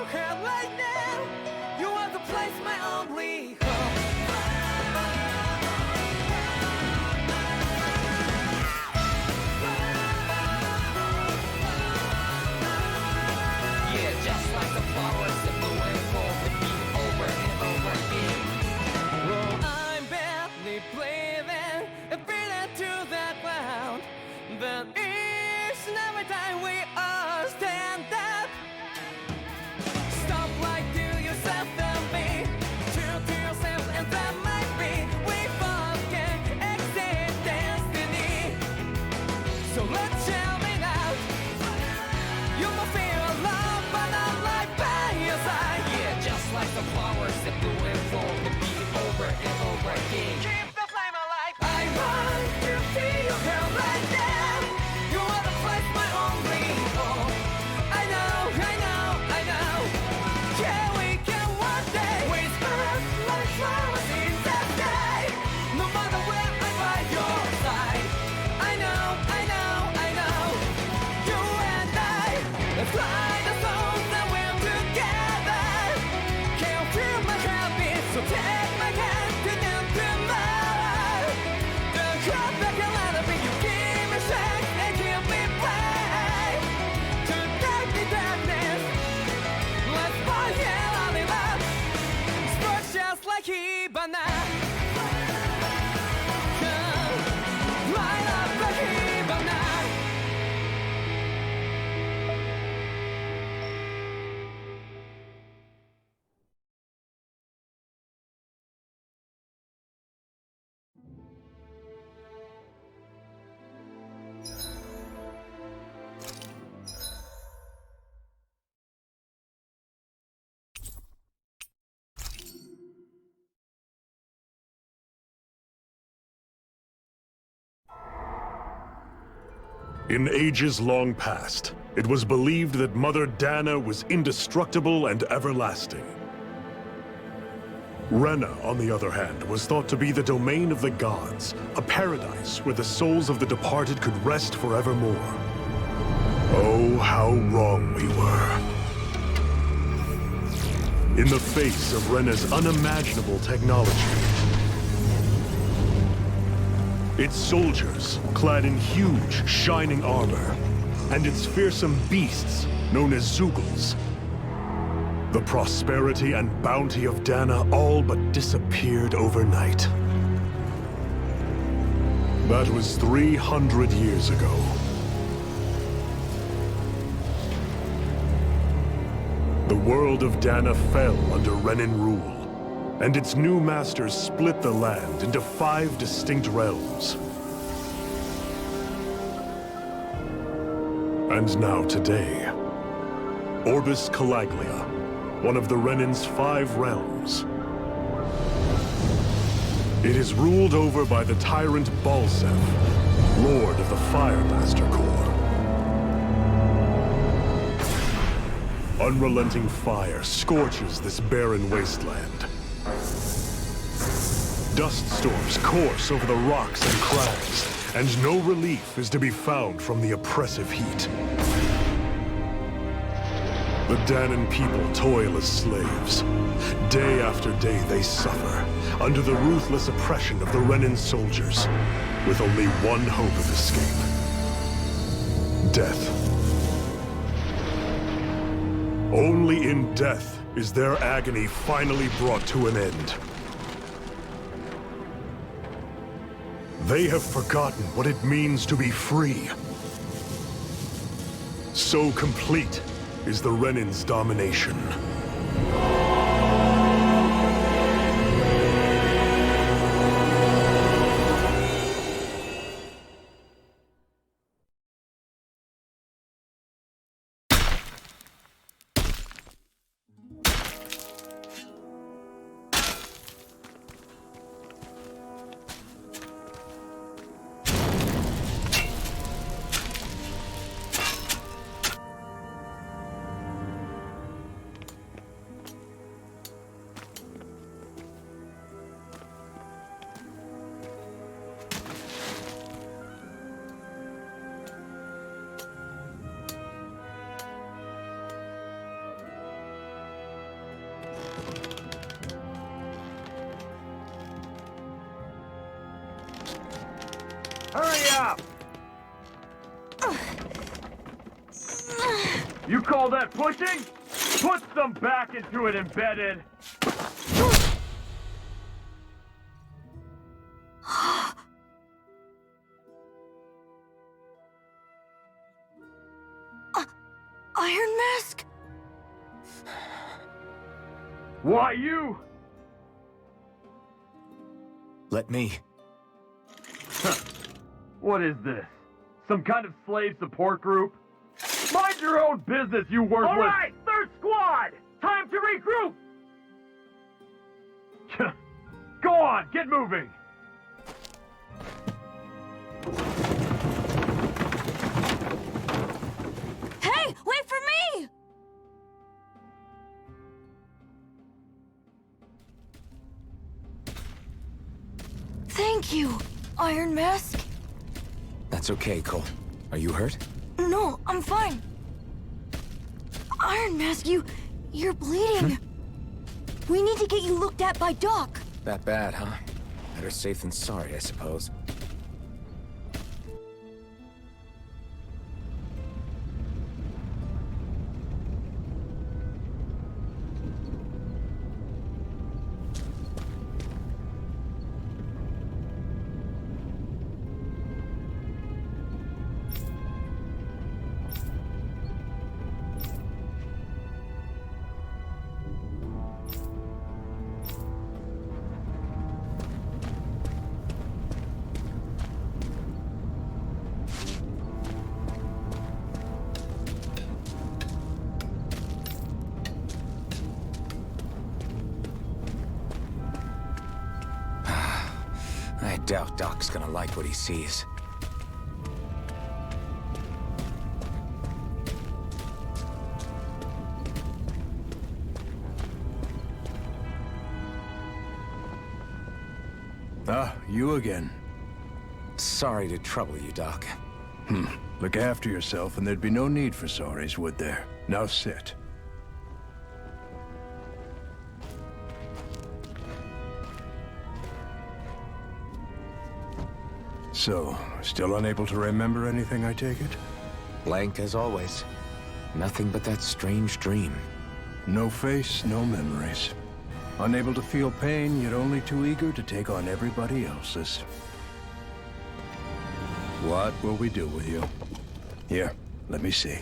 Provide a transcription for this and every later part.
your head right now. You are the place, my only home. Yeah, just like the flowers that bloom and fall with me over and over again. Oh, I'm barely breathing, beating to the ground. But each and every time we all stand up, stop like to yourself and be true to yourself, and that might be we forget exit destiny. So let's shout it out. You must feel love, but I'm right by your side. Yeah, just like the flowers that bloom and fall, repeat over and over again. Keep the flame alive. I want to see you here right now. You are the place, my only home. I know, I know, I know. Yeah, we can one day whisper like flowers in the sky. No matter where I'm by your side. I know, I know, I know. You and I, let's fly the souls that we're together. Can't feel my heartbeat, so take my hand to new tomorrow. The crowd that can let it be, you give me strength and give me play. To take the darkness, let's find it all in love. Spark just like Hibana. Light up like Hibana. In ages long past, it was believed that Mother Dana was indestructible and everlasting. Rena, on the other hand, was thought to be the domain of the gods, a paradise where the souls of the departed could rest forevermore. Oh, how wrong we were. In the face of Rena's unimaginable technology, its soldiers, clad in huge, shining armor, and its fearsome beasts, known as Zeugles. The prosperity and bounty of Dana all but disappeared overnight. That was 300 years ago. The world of Dana fell under Renan rule, and its new masters split the land into 5 distinct realms. And now today, Orbis Calaglia, one of the Renan's 5 realms. It is ruled over by the tyrant Balsef, Lord of the Firemaster Corps. Unrelenting fire scorches this barren wasteland. Dust storms course over the rocks and crags, and no relief is to be found from the oppressive heat. The Danan people toil as slaves. Day after day they suffer, under the ruthless oppression of the Renan soldiers, with only one hope of escape: death. Only in death is their agony finally brought to an end. They have forgotten what it means to be free. So complete is the Renan's domination. Hurry up! You call that pushing? Put some back into it, embedded! Iron Mask? Why you? Let me. What is this? Some kind of slave support group? Mind your own business, you worthless— All right, third squad! Time to regroup! Go on, get moving! Hey, wait for me! Thank you, Iron Mask. That's okay, Cole. Are you hurt? No, I'm fine. Iron Mask, you're bleeding. We need to get you looked at by Doc. That bad, huh? Better safe than sorry, I suppose. I doubt Doc's gonna like what he sees. Ah, you again. Sorry to trouble you, Doc. Look after yourself and there'd be no need for sorries, would there? Now sit. So, still unable to remember anything, I take it? Blank as always. Nothing but that strange dream. No face, no memories. Unable to feel pain, yet only too eager to take on everybody else's. What will we do with you? Here, let me see.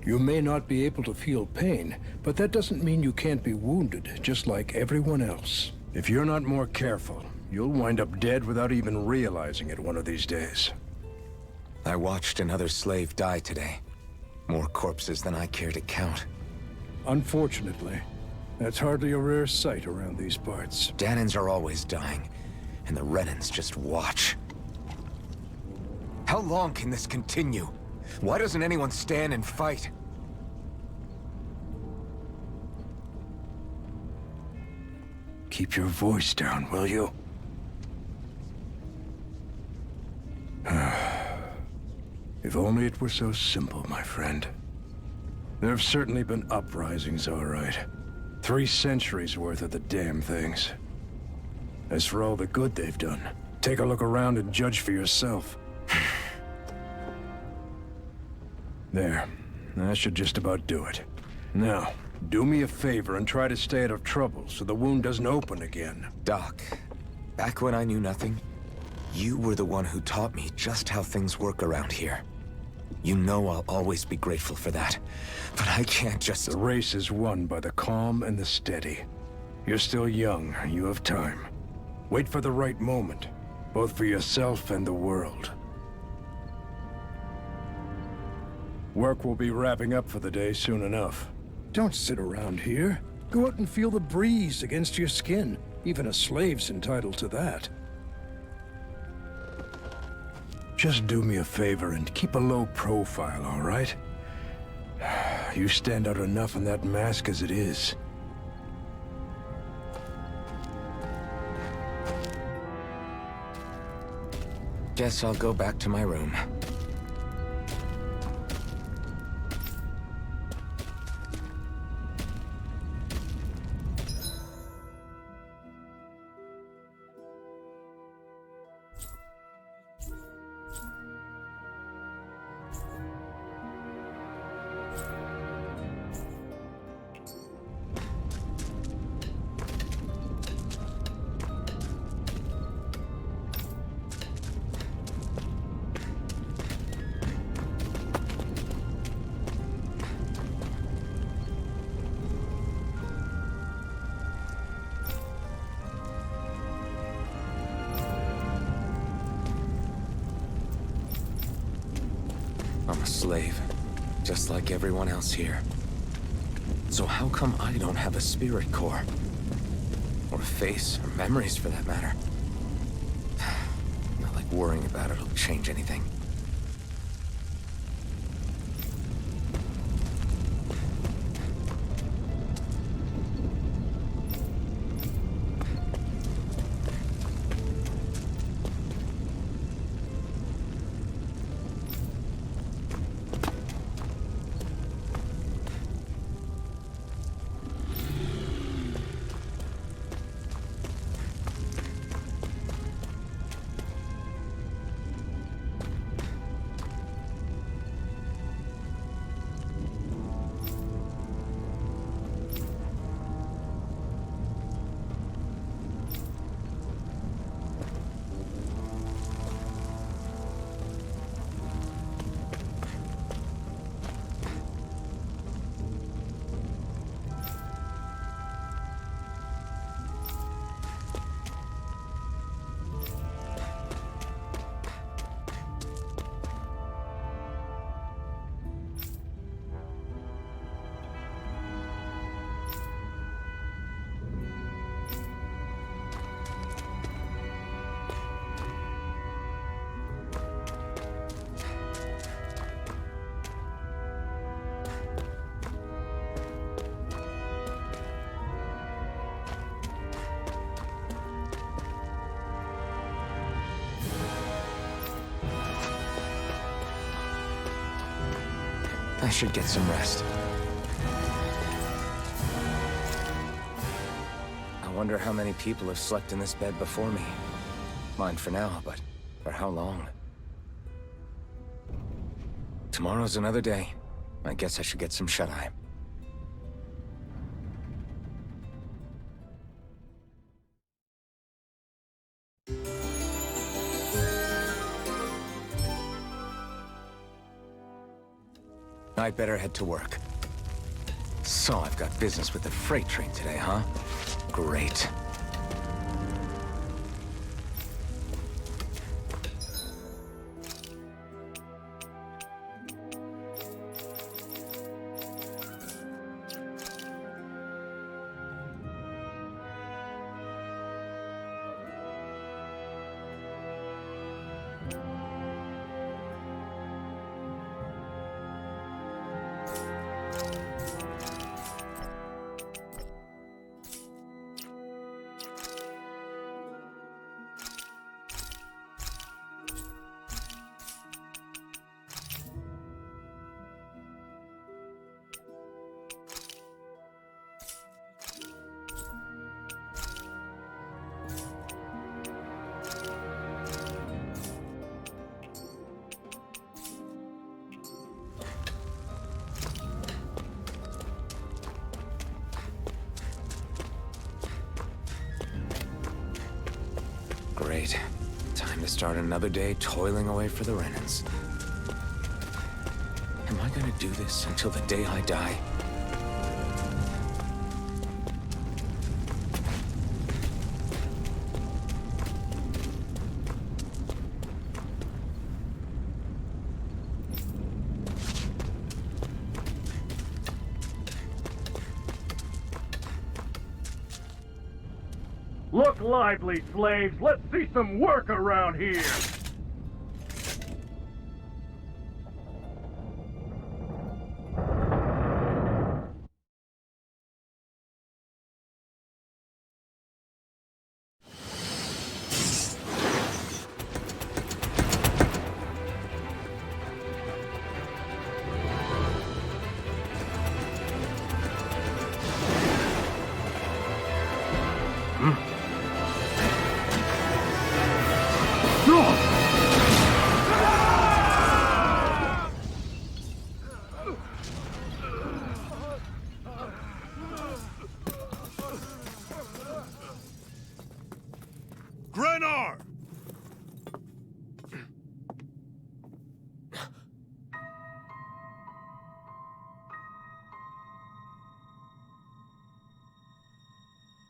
You may not be able to feel pain, but that doesn't mean you can't be wounded, just like everyone else. If you're not more careful, you'll wind up dead without even realizing it one of these days. I watched another slave die today. More corpses than I care to count. Unfortunately, that's hardly a rare sight around these parts. Danans are always dying, and the Renans just watch. How long can this continue? Why doesn't anyone stand and fight? Keep your voice down, will you? If only it were so simple, my friend. There have certainly been uprisings, all right. 3 centuries worth of the damn things. As for all the good they've done, take a look around and judge for yourself. There. That should just about do it. Now, do me a favor and try to stay out of trouble so the wound doesn't open again. Doc, back when I knew nothing, you were the one who taught me just how things work around here. You know I'll always be grateful for that, but I can't just— The race is won by the calm and the steady. You're still young, you have time. Wait for the right moment, both for yourself and the world. Work will be wrapping up for the day soon enough. Don't sit around here. Go out and feel the breeze against your skin. Even a slave's entitled to that. Just do me a favor and keep a low profile, all right? You stand out enough in that mask as it is. Guess I'll go back to my room. slave, just like everyone else here. So how come I don't have a spirit core? Or a face, or memories for that matter? Not like worrying about it'll change anything. I should get some rest. I wonder how many people have slept in this bed before me. Mine for now, but for how long? Tomorrow's another day. I guess I should get some shut-eye. I'd better head to work. So I've got business with the freight train today, huh? Great. Great. Time to start another day toiling away for the Renans. Am I gonna do this until the day I die? Look lively, slaves! Let's see some work around here! Grenar!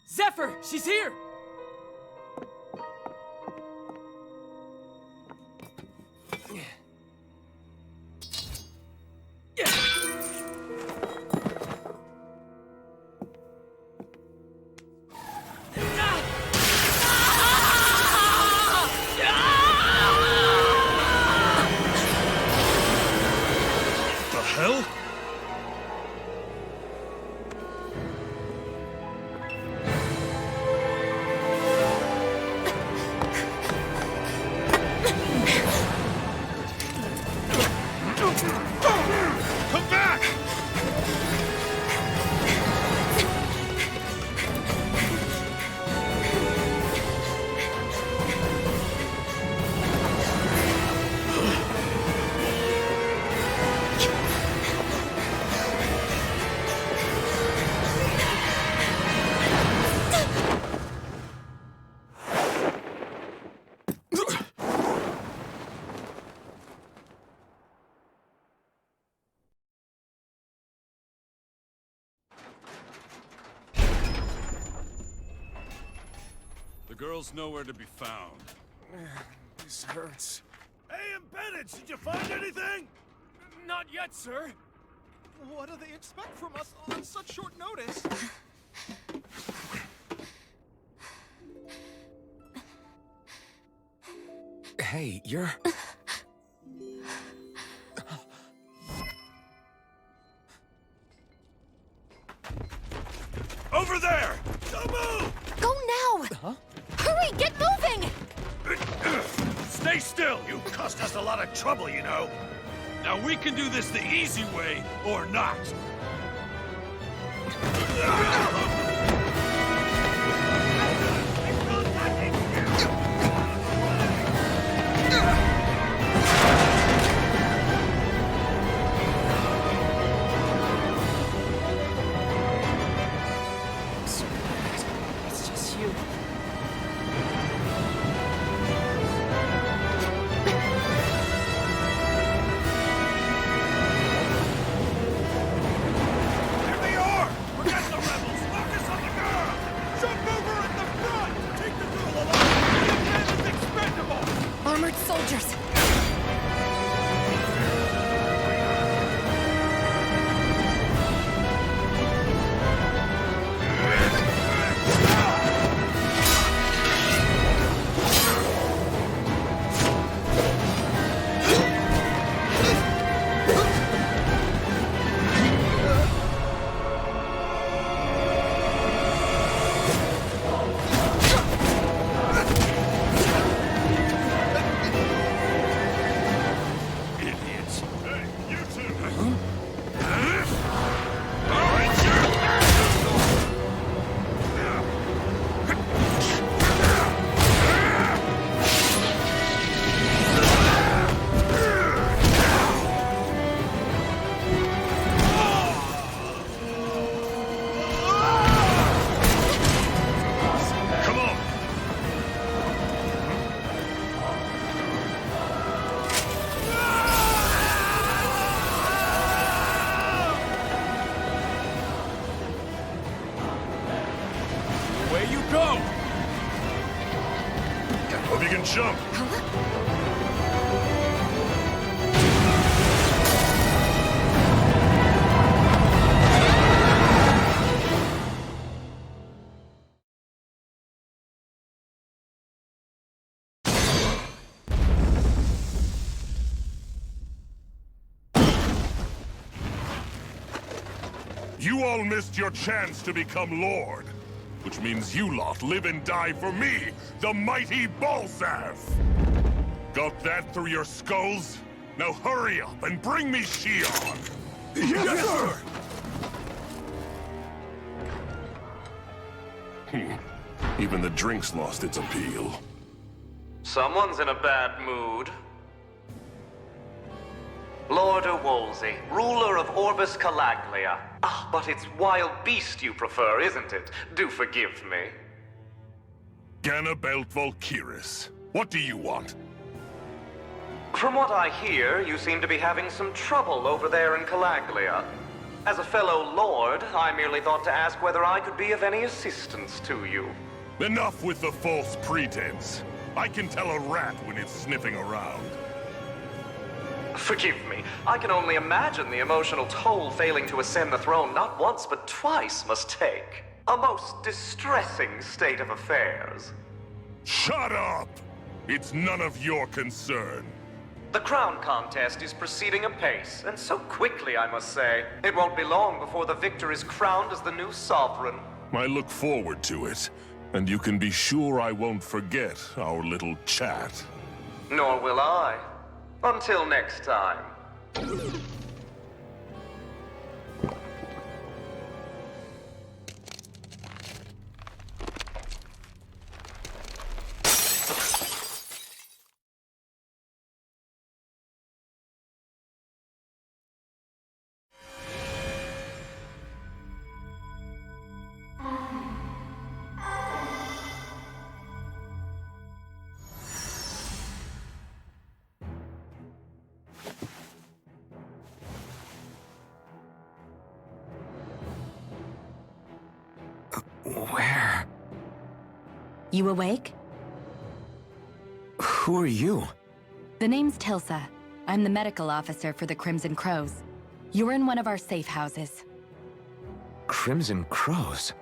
Zephyr, she's here! hell? Come back! The girl's nowhere to be found. This hurts. Hey, Embedded, did you find anything? Not yet, sir. What do they expect from us on such short notice? Hey, you're... Over there! Don't move! Go now! Huh? Hurry, get moving! Stay still! You caused us a lot of trouble, you know. Now we can do this the easy way, or not. It's just you. Here they are! Forget the rebels! Focus on the girl! Jump over at the front! Take the girl along! The man is expendable! Armored soldiers! Idiots! Hey, you two! Come on! Away you go! Hope you can jump. You all missed your chance to become Lord. Which means you lot live and die for me, the mighty Balzath! Got that through your skulls? Now hurry up and bring me Shion! Yes, sir! Even the drink's lost its appeal. Someone's in a bad mood. Lord Wolsey, ruler of Orbis Calaglia. Ah, but it's wild beast you prefer, isn't it? Do forgive me. Ganabelt Valkyris, what do you want? From what I hear, you seem to be having some trouble over there in Calaglia. As a fellow lord, I merely thought to ask whether I could be of any assistance to you. Enough with the false pretense. I can tell a rat when it's sniffing around. Forgive me, I can only imagine the emotional toll failing to ascend the throne not once but twice must take. A most distressing state of affairs. Shut up! It's none of your concern. The crown contest is proceeding apace, and so quickly, I must say. It won't be long before the victor is crowned as the new sovereign. I look forward to it, and you can be sure I won't forget our little chat. Nor will I. Until next time. Where? You awake? Who are you? The name's Tilsa. I'm the medical officer for the Crimson Crows. You're in one of our safe houses. Crimson Crows?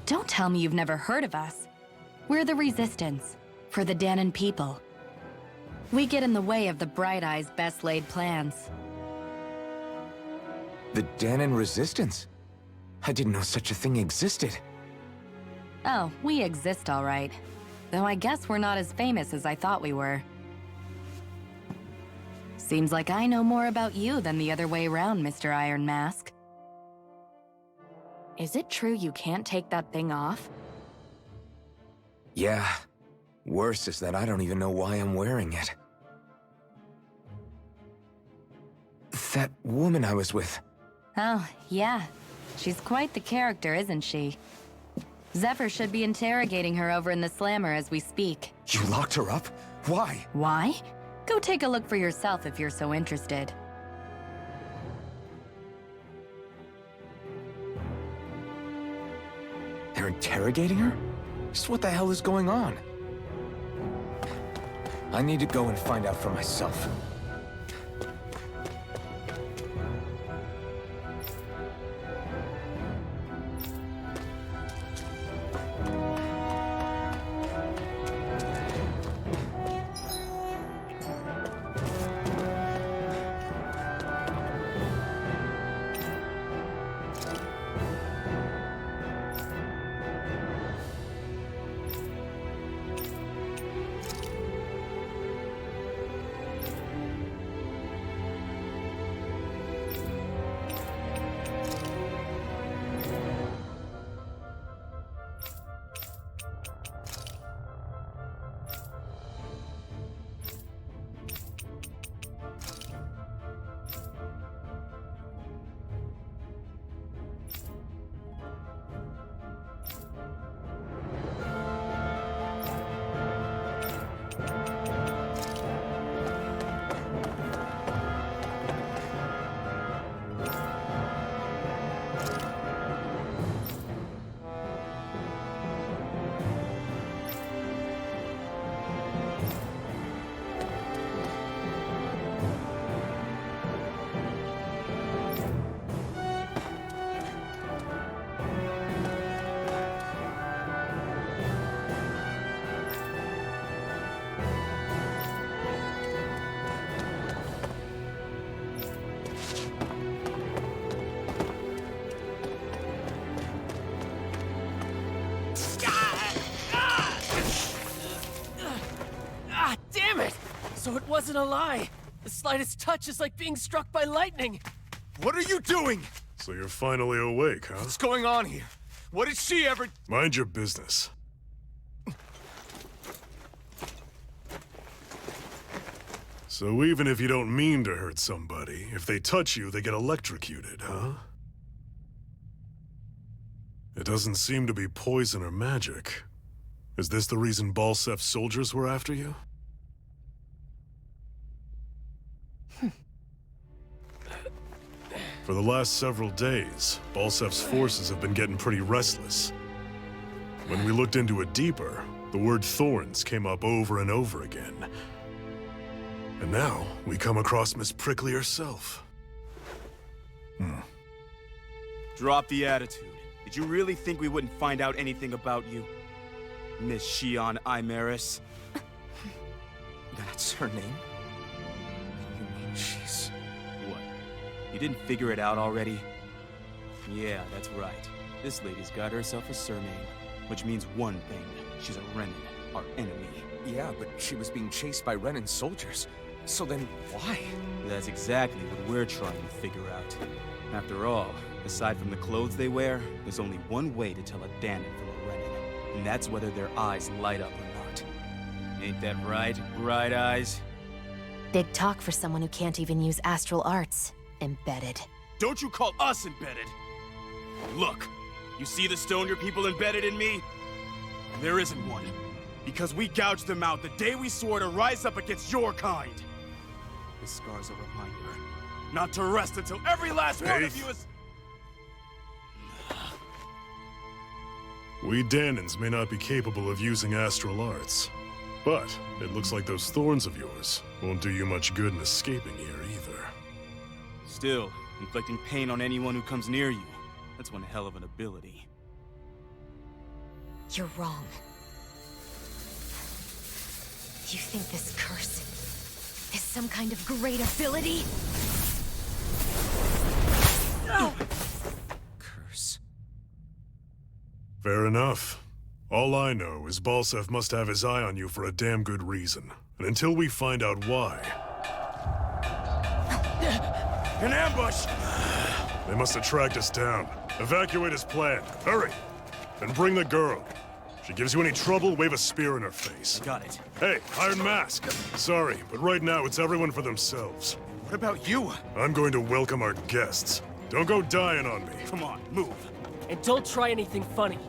Don't tell me you've never heard of us. We're the Resistance, for the Danon people. We get in the way of the Bright Eye's best-laid plans. The Danon Resistance? I didn't know such a thing existed. Oh, we exist all right. Though I guess we're not as famous as I thought we were. Seems like I know more about you than the other way around, Mr. Iron Mask. Is it true you can't take that thing off? Yeah. Worse is that I don't even know why I'm wearing it. That woman I was with. Oh, yeah. She's quite the character, isn't she? Zephyr should be interrogating her over in the Slammer as we speak. You locked her up? Why? Why? Go take a look for yourself if you're so interested. They're interrogating her? Just what the hell is going on? I need to go and find out for myself. So it wasn't a lie. The slightest touch is like being struck by lightning. What are you doing? So you're finally awake, huh? What's going on here? What did she ever... Mind your business. So even if you don't mean to hurt somebody, if they touch you, they get electrocuted, huh? It doesn't seem to be poison or magic. Is this the reason Balsef's soldiers were after you? For the last several days, Balsef's forces have been getting pretty restless. When we looked into it deeper, the word thorns came up over and over again. And now, we come across Miss Prickly herself. Drop the attitude. Did you really think we wouldn't find out anything about you? Miss Shion Imaris? That's her name? You mean she's... What? You didn't figure it out already? Yeah, that's right. This lady's got herself a surname, which means one thing. She's a Renan, our enemy. Yeah, but she was being chased by Renan soldiers. So then, why? That's exactly what we're trying to figure out. After all, aside from the clothes they wear, there's only one way to tell a Danon from a Renan, and that's whether their eyes light up or not. Ain't that right, Bright Eyes? Big talk for someone who can't even use astral arts. Embedded. Don't you call us embedded! Look, you see the stone your people embedded in me? There isn't one. Because we gouged them out the day we swore to rise up against your kind. This scar's a reminder not to rest until every last one of you is... We Danons may not be capable of using astral arts, but it looks like those thorns of yours won't do you much good in escaping here either. Still, inflicting pain on anyone who comes near you. That's one hell of an ability. You're wrong. You think this curse is some kind of great ability? Curse. Fair enough. All I know is Balsev must have his eye on you for a damn good reason. And until we find out why... An ambush! They must have tracked us down. Evacuate as planned. Hurry! And bring the girl. If she gives you any trouble, wave a spear in her face. Got it. Hey, Iron Mask! Sorry, but right now it's everyone for themselves. What about you? I'm going to welcome our guests. Don't go dying on me. Come on, move. And don't try anything funny.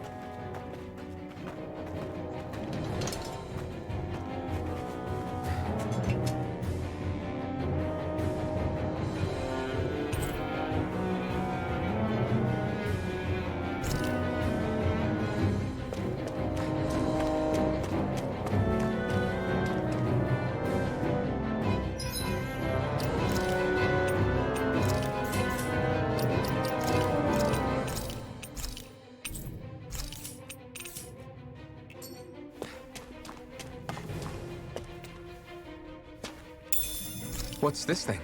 What's this thing?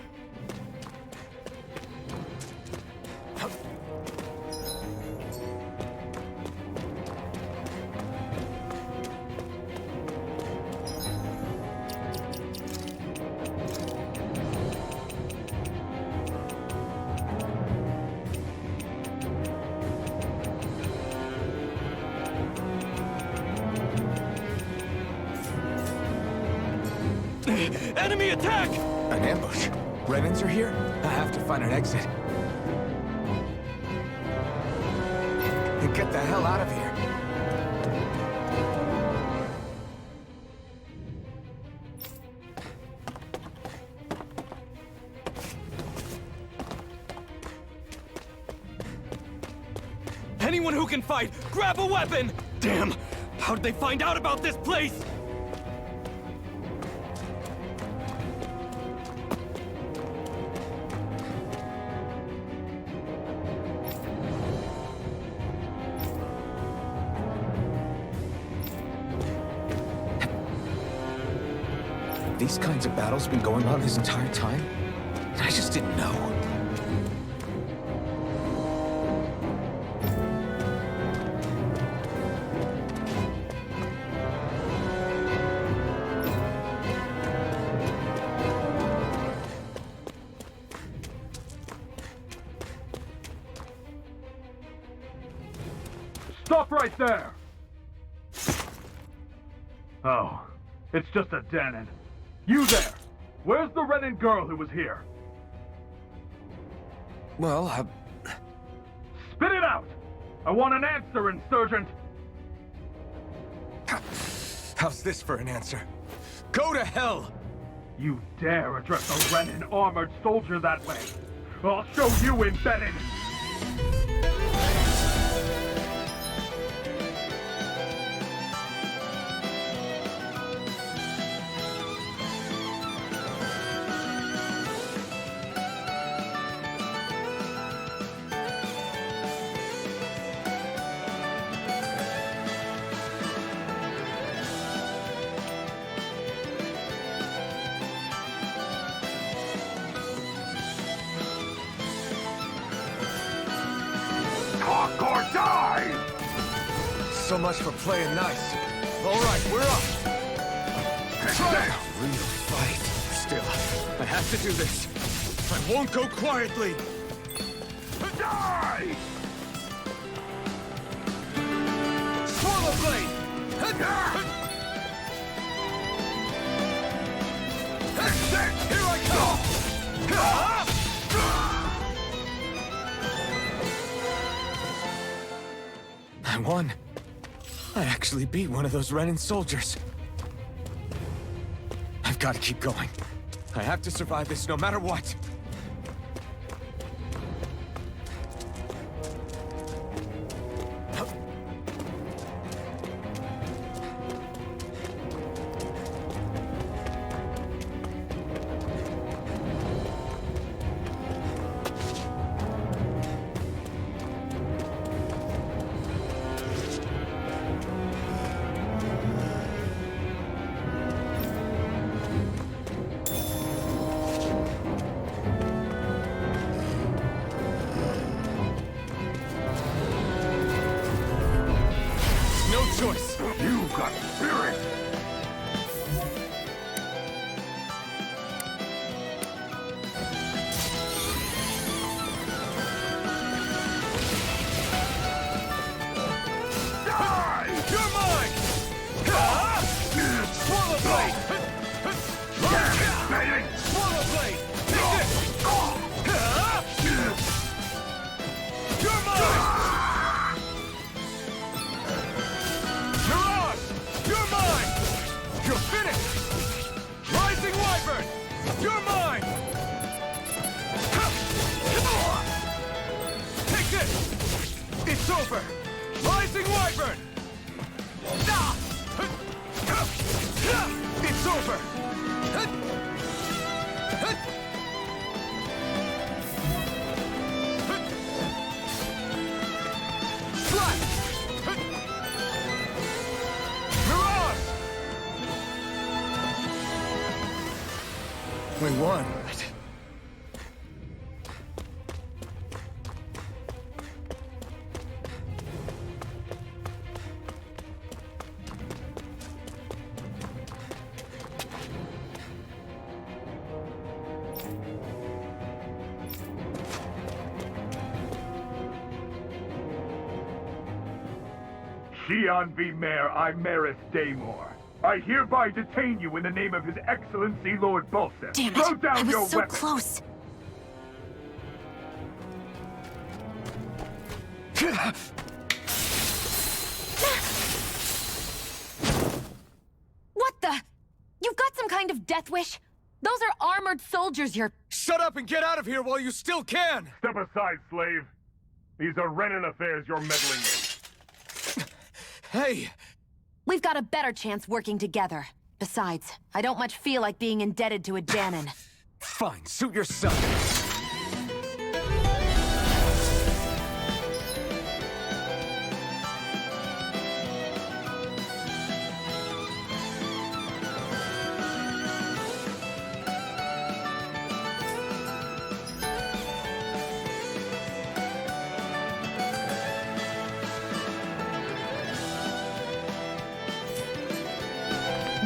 Enemy attack! An ambush. Renans are here? I have to find an exit. And get the hell out of here. Anyone who can fight, grab a weapon! Damn! How did they find out about this place? These kinds of battles been going on this entire time? I just didn't know. Stop right there! Oh, it's just a Danon. You there! Where's the Renan girl who was here? Well, Spit it out! I want an answer, Insurgent! how's this for an answer? Go to hell! You dare address a Renan armored soldier that way? I'll show you embedded! Walk or die! So much for playing nice. All right, we're up. Try a real fight. Still, I have to do this. I won't go quietly. Die! Swallow blade! Here I come! I won. I actually beat one of those Renin soldiers. I've got to keep going. I have to survive this no matter what. Choice. You got spirit! Die! You're mine! Swallow blade! Swallow blade! Take this! You're mine! You're mine! You're finished! Rising Wyvern! You're mine! Take this! It's over! Rising Wyvern! It's over! Slap! We won. Xian V. Mayor Imaris Daymore. I hereby detain you in the name of His Excellency Lord Bulseth. Damn Throw it! down I your was so weapon. close. What the? You've got some kind of death wish? Those are armored soldiers you're... Shut up and get out of here while you still can! Step aside, slave. These are Renin affairs you're meddling in. Hey! We've got a better chance working together. Besides, I don't much feel like being indebted to a Danon. Fine, suit yourself.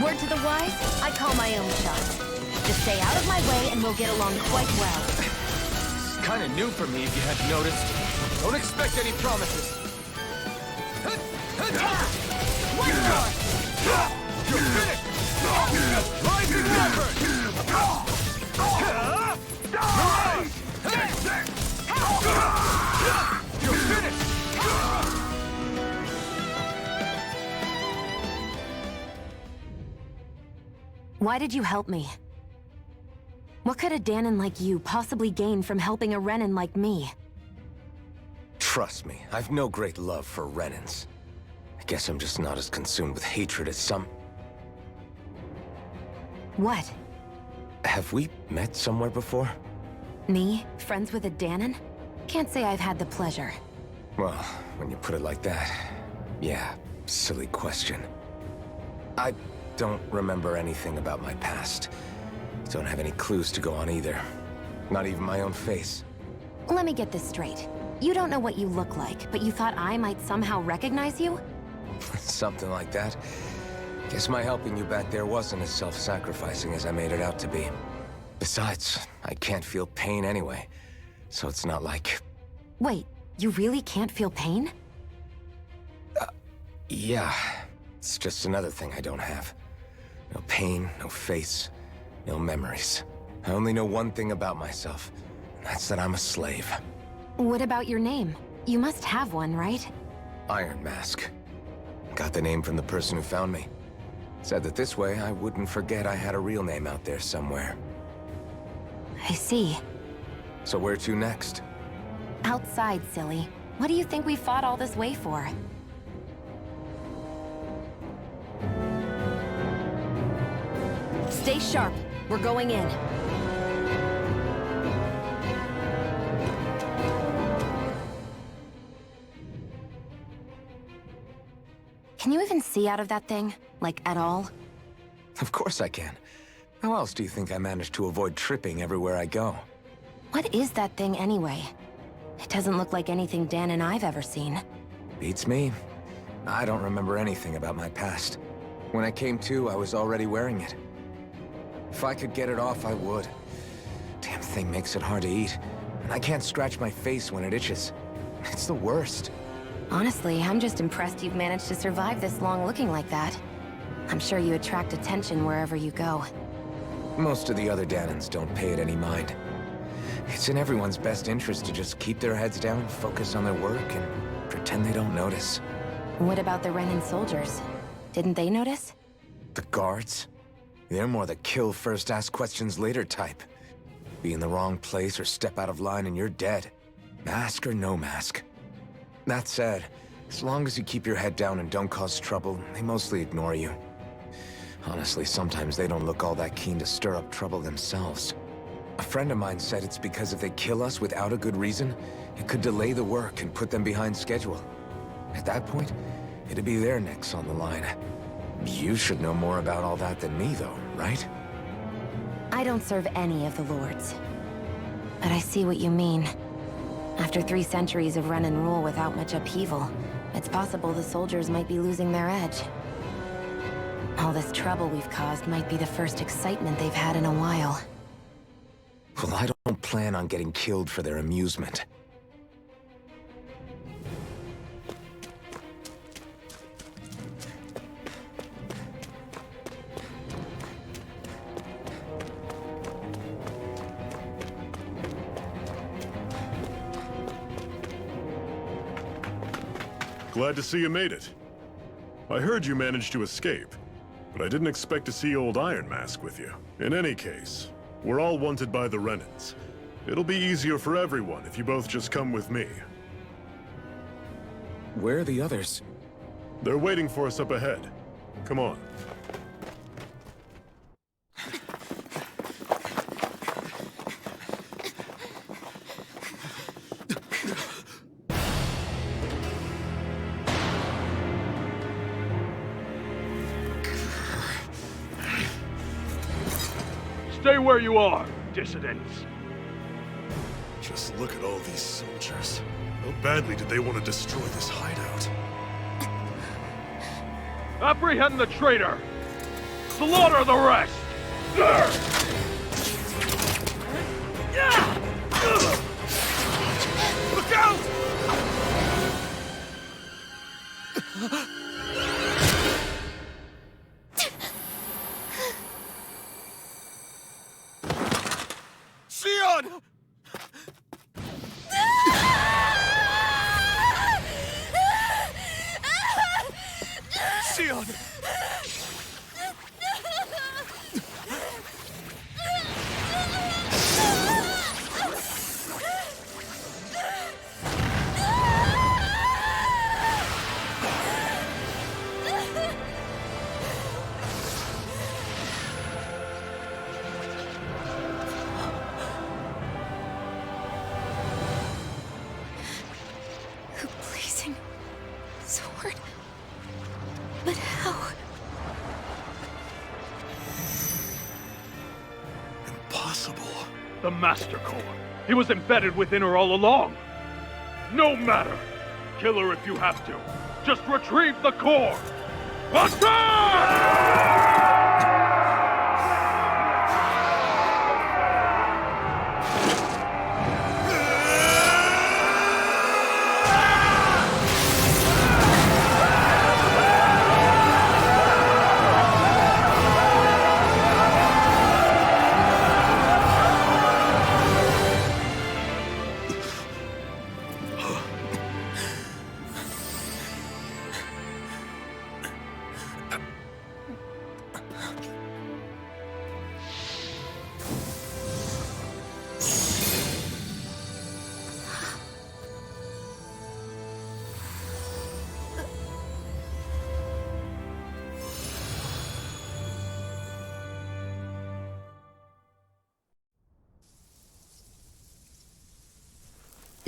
Word to the wise, I call my own shots. Just stay out of my way and we'll get along quite well. It's kind of new for me, if you hadn't noticed. Don't expect any promises. One more! You're finished! Rising Wyvern! You're finished! Why did you help me? What could a Danon like you possibly gain from helping a Renin like me? Trust me, I've no great love for Renins. I guess I'm just not as consumed with hatred as some... What? Have we met somewhere before? Me? Friends with a Danon? Can't say I've had the pleasure. Well, when you put it like that, yeah, silly question. I don't remember anything about my past. Don't have any clues to go on either. Not even my own face. Let me get this straight. You don't know what you look like, but you thought I might somehow recognize you? Something like that. Guess my helping you back there wasn't as self-sacrificing as I made it out to be. Besides, I can't feel pain anyway, so it's not like... Wait, you really can't feel pain? Yeah. It's just another thing I don't have. No pain, no face, no memories. I only know one thing about myself, and that's that I'm a slave. What about your name? You must have one, right? Iron Mask. Got the name from the person who found me. Said that this way I wouldn't forget I had a real name out there somewhere. I see. So where to next? Outside, silly. What do you think we fought all this way for? Stay sharp. We're going in. Can you even see out of that thing? Like, at all? Of course I can. How else do you think I managed to avoid tripping everywhere I go? What is that thing anyway? It doesn't look like anything Dan and I've ever seen. Beats me. I don't remember anything about my past. When I came to, I was already wearing it. If I could get it off, I would. Damn thing makes it hard to eat. And I can't scratch my face when it itches. It's the worst. Honestly, I'm just impressed you've managed to survive this long looking like that. I'm sure you attract attention wherever you go. Most of the other Danans don't pay it any mind. It's in everyone's best interest to just keep their heads down, focus on their work, and pretend they don't notice. What about the Renan soldiers? Didn't they notice? The guards? They're more the kill first, ask questions later type. Be in the wrong place or step out of line and you're dead. Mask or no mask. That said, as long as you keep your head down and don't cause trouble, they mostly ignore you. Honestly, sometimes they don't look all that keen to stir up trouble themselves. A friend of mine said it's because if they kill us without a good reason, it could delay the work and put them behind schedule. At that point, it'd be their necks on the line. You should know more about all that than me, though, right? I don't serve any of the lords. But I see what you mean. After 3 centuries of run and rule without much upheaval, it's possible the soldiers might be losing their edge. All this trouble we've caused might be the first excitement they've had in a while. Well, I don't plan on getting killed for their amusement. Glad to see you made it. I heard you managed to escape, but I didn't expect to see old Iron Mask with you. In any case, we're all wanted by the Renans. It'll be easier for everyone if you both just come with me. Where are the others? They're waiting for us up ahead. Come on. Stay where you are, dissidents. Just look at all these soldiers. How badly did they want to destroy this hideout? Apprehend the traitor! Slaughter the rest! Look out! Sion! Sion! The blazing sword. But how? Impossible. The Master Core. He was embedded within her all along. No matter. Kill her if you have to. Just retrieve the core. Attack!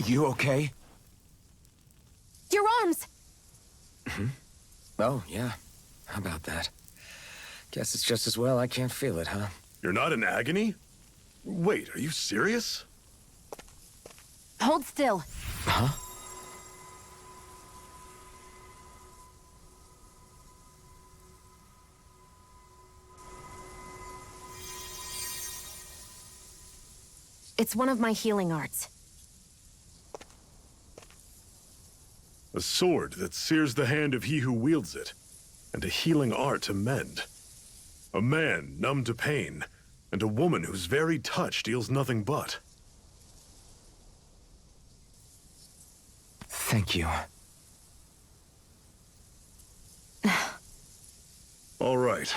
You okay? Your arms! Oh, yeah. How about that? Guess it's just as well I can't feel it, huh? You're not in agony? Wait, are you serious? Hold still. Huh? It's one of my healing arts. A sword that sears the hand of he who wields it, and a healing art to mend. A man numb to pain, and a woman whose very touch deals nothing but. Thank you. All right,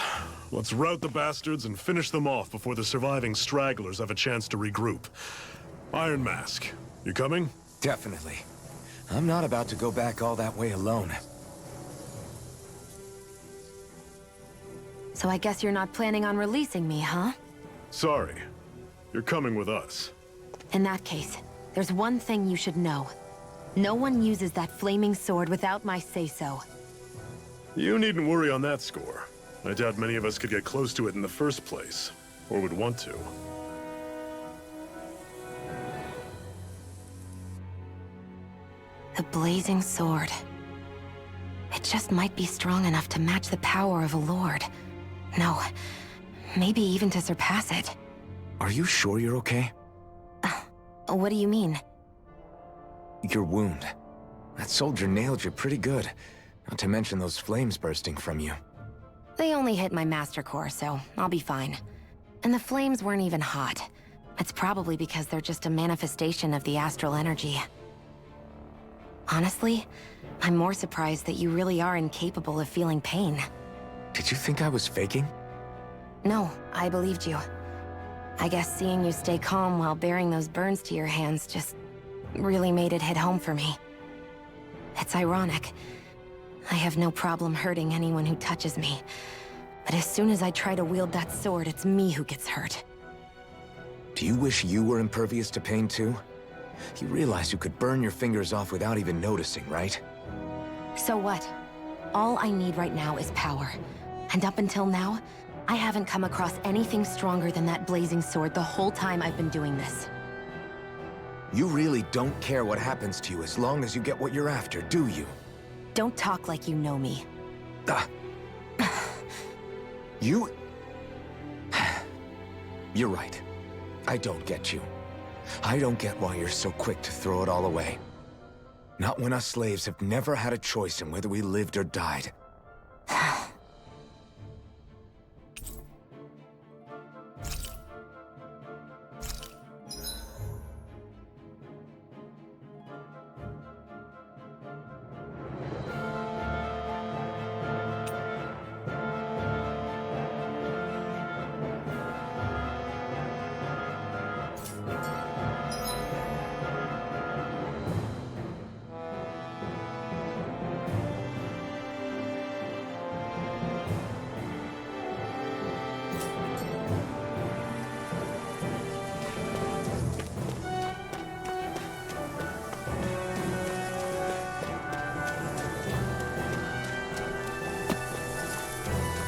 let's rout the bastards and finish them off before the surviving stragglers have a chance to regroup. Iron Mask, you coming? Definitely. I'm not about to go back all that way alone. So I guess you're not planning on releasing me, huh? Sorry. You're coming with us. In that case, there's one thing you should know. No one uses that flaming sword without my say-so. You needn't worry on that score. I doubt many of us could get close to it in the first place, or would want to. The Blazing Sword. It just might be strong enough to match the power of a lord. No, maybe even to surpass it. Are you sure you're okay? What do you mean? Your wound. That soldier nailed you pretty good. Not to mention those flames bursting from you. They only hit my master core, so I'll be fine. And the flames weren't even hot. It's probably because they're just a manifestation of the astral energy. Honestly, I'm more surprised that you really are incapable of feeling pain. Did you think I was faking? No, I believed you. I guess seeing you stay calm while bearing those burns to your hands just really made it hit home for me. It's ironic. I have no problem hurting anyone who touches me. But as soon as I try to wield that sword, it's me who gets hurt. Do you wish you were impervious to pain too? You realize you could burn your fingers off without even noticing, right? So what? All I need right now is power. And up until now, I haven't come across anything stronger than that blazing sword the whole time I've been doing this. You really don't care what happens to you as long as you get what you're after, do you? Don't talk like you know me. You... You're right. I don't get you. I don't get why you're so quick to throw it all away. Not when us slaves have never had a choice in whether we lived or died.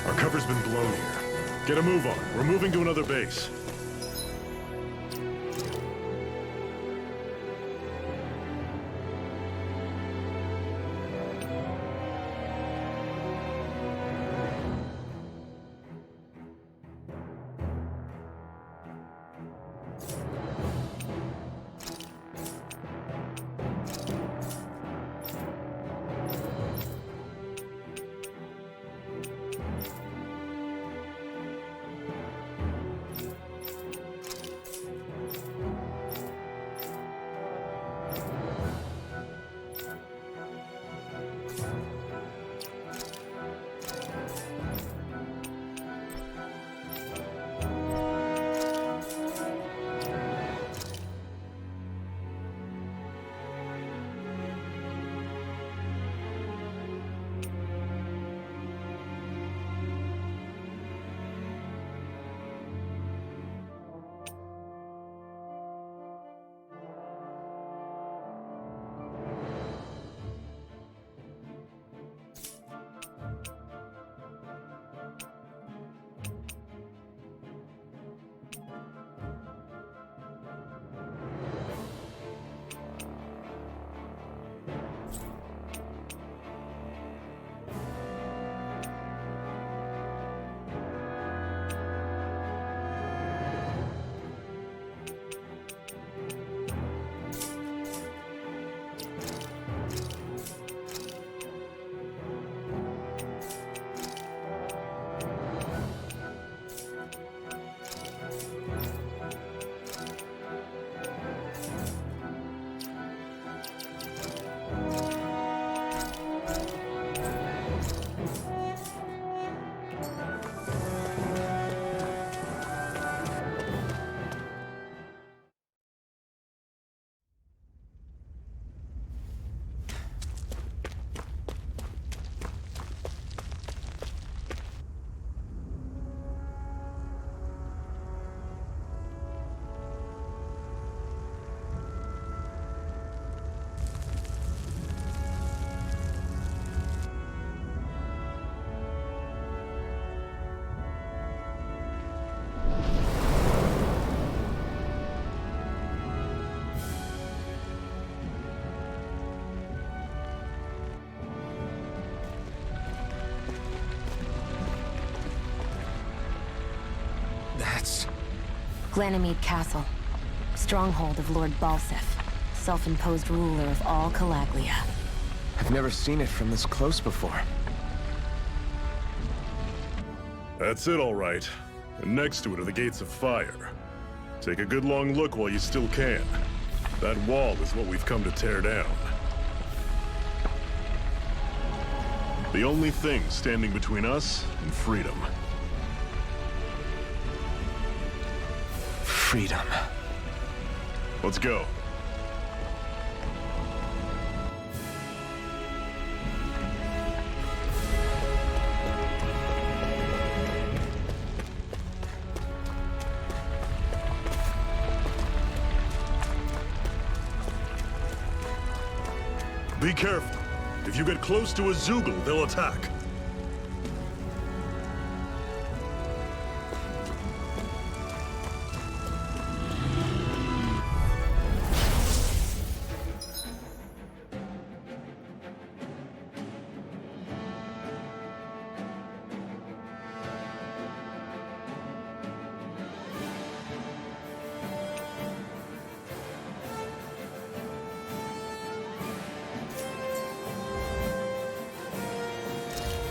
Our cover's been blown here. Get a move on. We're moving to another base. Ganymede Castle. Stronghold of Lord Balsef, self-imposed ruler of all Calaglia. I've never seen it from this close before. That's it, all right. And next to it are the gates of fire. Take a good long look while you still can. That wall is what we've come to tear down. The only thing standing between us and freedom. Freedom. Let's go. Be careful. If you get close to a Zoogle, they'll attack.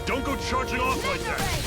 Don't go charging off like that!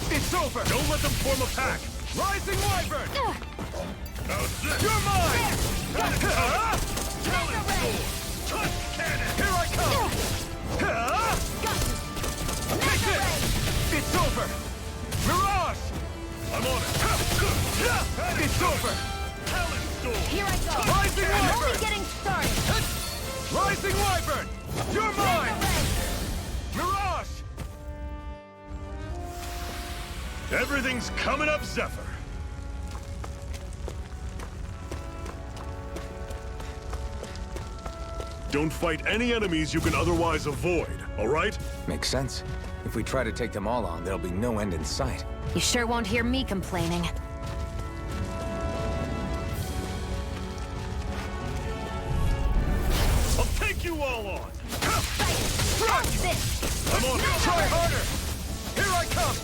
It's over! Don't let them form a pack! Rising Wyvern! How's this? You're mine! Talent sword! Touch cannon! Here I come! Take this! It's over! Mirage! I'm on it! It's over! Talent sword! Here I go. Rising I'm Wyvern! only getting started. Rising Wyvern! You're mine! Mirage! Everything's coming up, Zephyr! Don't fight any enemies you can otherwise avoid, all right? Makes sense. If we try to take them all on, there'll be no end in sight. You sure won't hear me complaining. I'll take you all on! Thrust! I'm on it! Try harder! Here I come!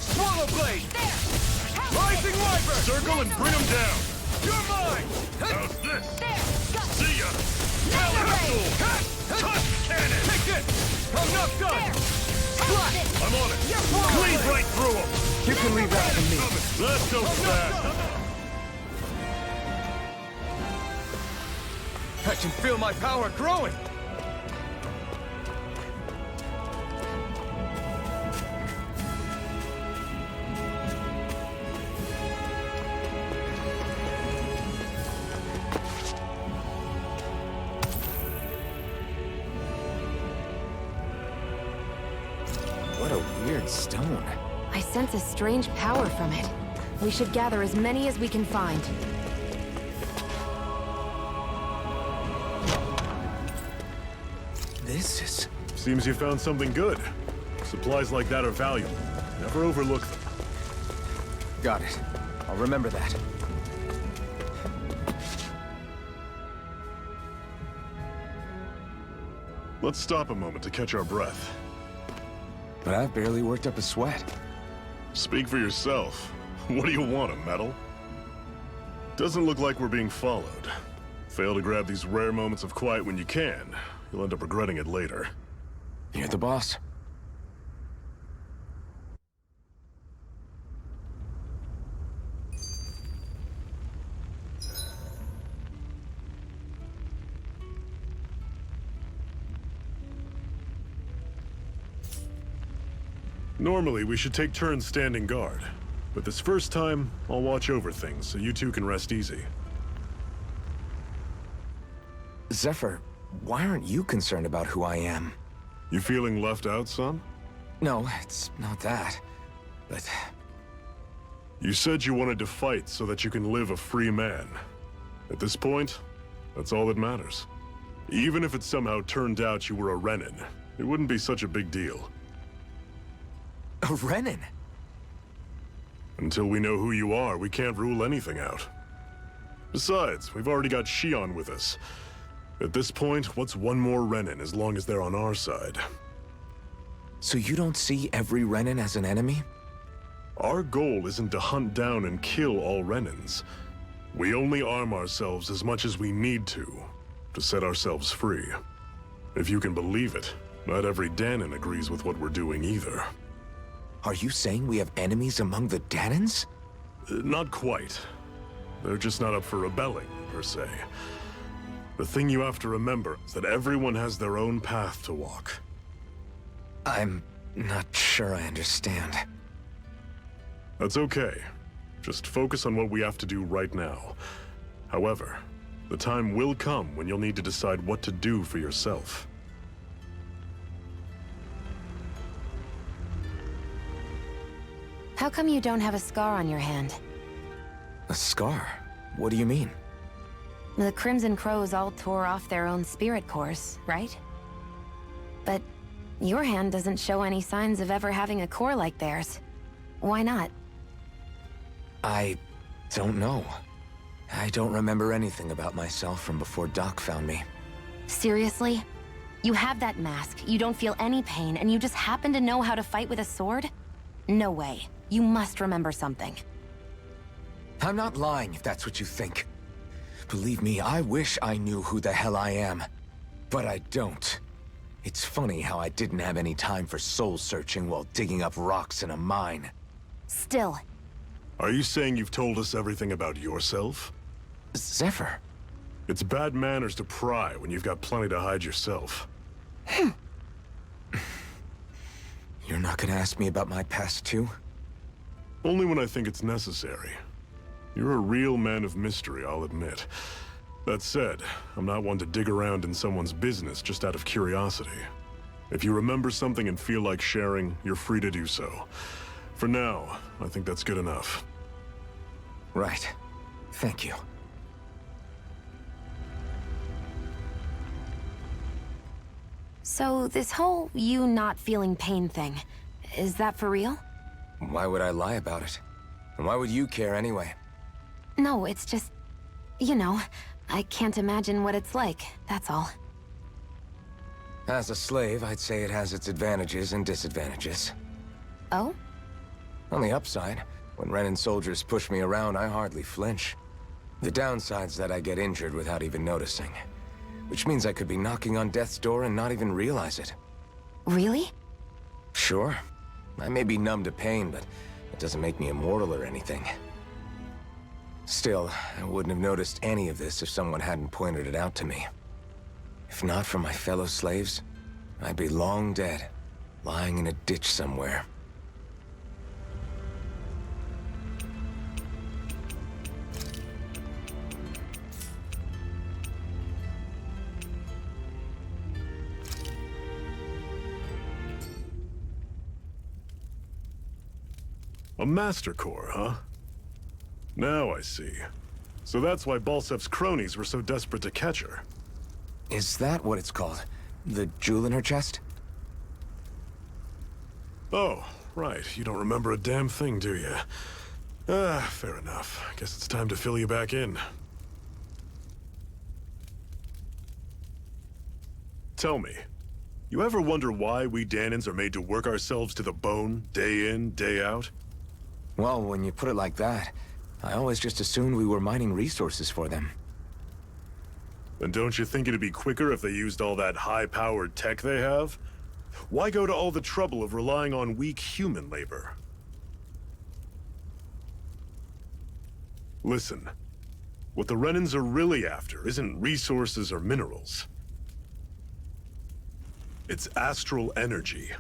Swallow Blade! Rising Wyvern! Circle and bring them down! You're mine! How's this? See ya! Talent sword! Touch cannon! Take this! I'm not done! Splat! I'm on it! Cleave right through them! You can leave that to me. That's so fast! I can feel my power growing! What a weird stone. I sense a strange power from it. We should gather as many as we can find. This is... Seems you found something good. Supplies like that are valuable. Never overlook them. Got it. I'll remember that. Let's stop a moment to catch our breath. But I've barely worked up a sweat. Speak for yourself. What do you want, a medal? Doesn't look like we're being followed. Fail to grab these rare moments of quiet when you can. You'll end up regretting it later. You're the boss. Normally, we should take turns standing guard. But this first time, I'll watch over things so you two can rest easy. Zephyr, why aren't you concerned about who I am? You feeling left out, son? No, it's not that. But You said you wanted to fight so that you can live a free man. At this point, that's all that matters. Even if it somehow turned out you were a Renin, it wouldn't be such a big deal. a Renin? Until we know who you are, we can't rule anything out. Besides, we've already got Shion with us. At this point, what's one more Renin as long as they're on our side? So you don't see every Renin as an enemy? Our goal isn't to hunt down and kill all Renins. We only arm ourselves as much as we need to set ourselves free. If you can believe it, not every Danon agrees with what we're doing either. Are you saying we have enemies among the Danons? Not quite. They're just not up for rebelling, per se. The thing you have to remember is that everyone has their own path to walk. I'm not sure I understand. That's okay. Just focus on what we have to do right now. However, the time will come when you'll need to decide what to do for yourself. How come you don't have a scar on your hand? A scar? What do you mean? The Crimson Crows all tore off their own spirit cores, right? But your hand doesn't show any signs of ever having a core like theirs. Why not? I don't know. I don't remember anything about myself from before Doc found me. Seriously? You have that mask, you don't feel any pain, and you just happen to know how to fight with a sword? No way. You must remember something. I'm not lying if that's what you think. Believe me, I wish I knew who the hell I am. But I don't. It's funny how I didn't have any time for soul searching while digging up rocks in a mine. Still. Are you saying you've told us everything about yourself? Zephyr. It's bad manners to pry when you've got plenty to hide yourself. You're not gonna ask me about my past too? Only when I think it's necessary. You're a real man of mystery, I'll admit. That said, I'm not one to dig around in someone's business just out of curiosity. If you remember something and feel like sharing, you're free to do so. For now, I think that's good enough. Right. Thank you. So this whole you not feeling pain thing, is that for real? Why would I lie about it? And why would you care anyway? No, it's just... you know, I can't imagine what it's like, that's all. As a slave, I'd say it has its advantages and disadvantages. Oh? On the upside, when Renin soldiers push me around, I hardly flinch. The downside's that I get injured without even noticing. Which means I could be knocking on death's door and not even realize it. Really? Sure. I may be numb to pain, but it doesn't make me immortal or anything. Still, I wouldn't have noticed any of this if someone hadn't pointed it out to me. If not for my fellow slaves, I'd be long dead, lying in a ditch somewhere. A Master Core, huh? Now I see. So that's why Balsef's cronies were so desperate to catch her. Is that what it's called? The jewel in her chest? Oh, right. You don't remember a damn thing, do you? Ah, fair enough. Guess it's time to fill you back in. Tell me, you ever wonder why we Danons are made to work ourselves to the bone, day in, day out? Well, when you put it like that, I always just assumed we were mining resources for them. Then don't you think it'd be quicker if they used all that high-powered tech they have? Why go to all the trouble of relying on weak human labor? Listen, what the Renins are really after isn't resources or minerals. It's astral energy.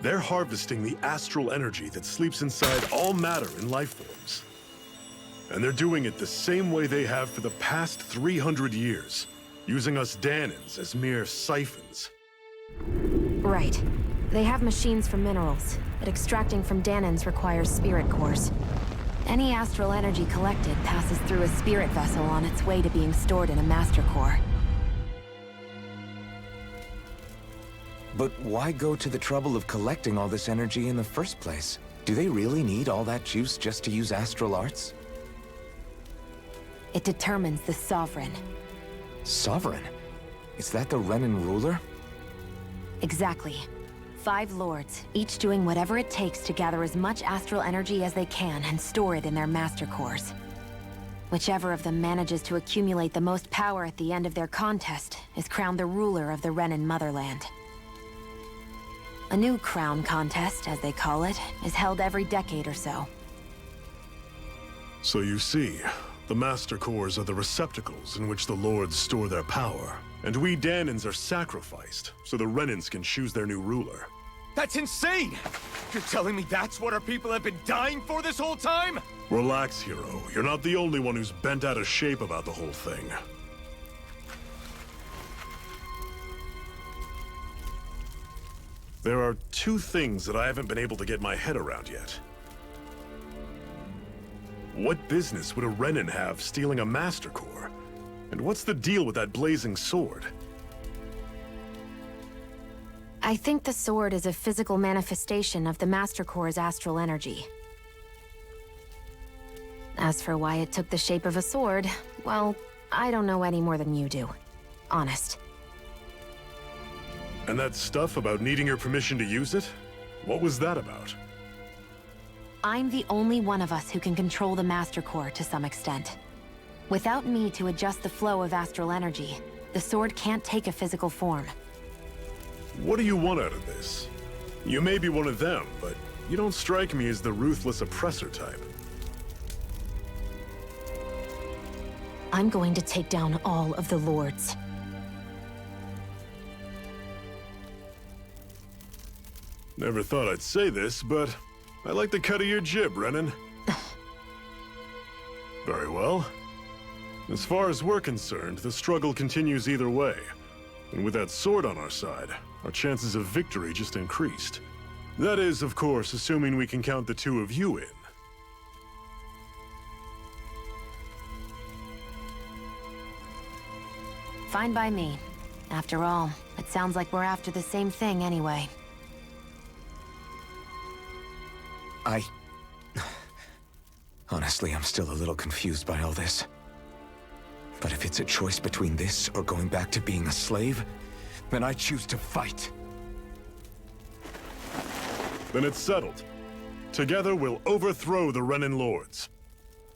They're harvesting the astral energy that sleeps inside all matter in life forms. And they're doing it the same way they have for the past 300 years, using us Danans as mere siphons. Right. They have machines for minerals, but extracting from Danans requires spirit cores. Any astral energy collected passes through a spirit vessel on its way to being stored in a master core. But why go to the trouble of collecting all this energy in the first place? Do they really need all that juice just to use astral arts? It determines the Sovereign. Sovereign? Is that the Renan ruler? Exactly. 5 lords, each doing whatever it takes to gather as much astral energy as they can and store it in their master cores. Whichever of them manages to accumulate the most power at the end of their contest is crowned the ruler of the Renan motherland. A new crown contest, as they call it, is held every decade or so. So you see, the Master Cores are the receptacles in which the Lords store their power. And we Danans are sacrificed, so the Renans can choose their new ruler. That's insane! You're telling me that's what our people have been dying for this whole time? Relax, hero. You're not the only one who's bent out of shape about the whole thing. There are 2 things that I haven't been able to get my head around yet. What business would a Renan have stealing a Master Core? And what's the deal with that blazing sword? I think the sword is a physical manifestation of the Master Core's astral energy. As for why it took the shape of a sword, well, I don't know any more than you do. Honest. And that stuff about needing your permission to use it? What was that about? I'm the only one of us who can control the Master Core to some extent. Without me to adjust the flow of astral energy, the sword can't take a physical form. What do you want out of this? You may be one of them, but you don't strike me as the ruthless oppressor type. I'm going to take down all of the lords. Never thought I'd say this, but I like the cut of your jib, Renan. Very well. As far as we're concerned, the struggle continues either way. And with that sword on our side, our chances of victory just increased. That is, of course, assuming we can count the 2 of you in. Fine by me. After all, it sounds like we're after the same thing anyway. Honestly, I'm still a little confused by all this. But if it's a choice between this or going back to being a slave, then I choose to fight. Then it's settled. Together we'll overthrow the Renan Lords.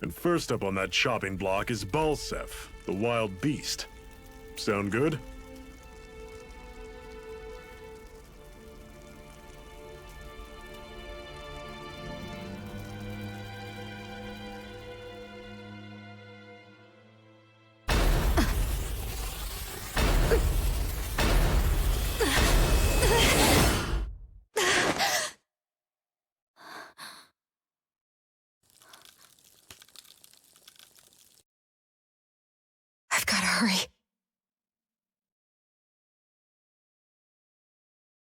And first up on that chopping block is Balsef, the wild beast. Sound good? I've gotta hurry.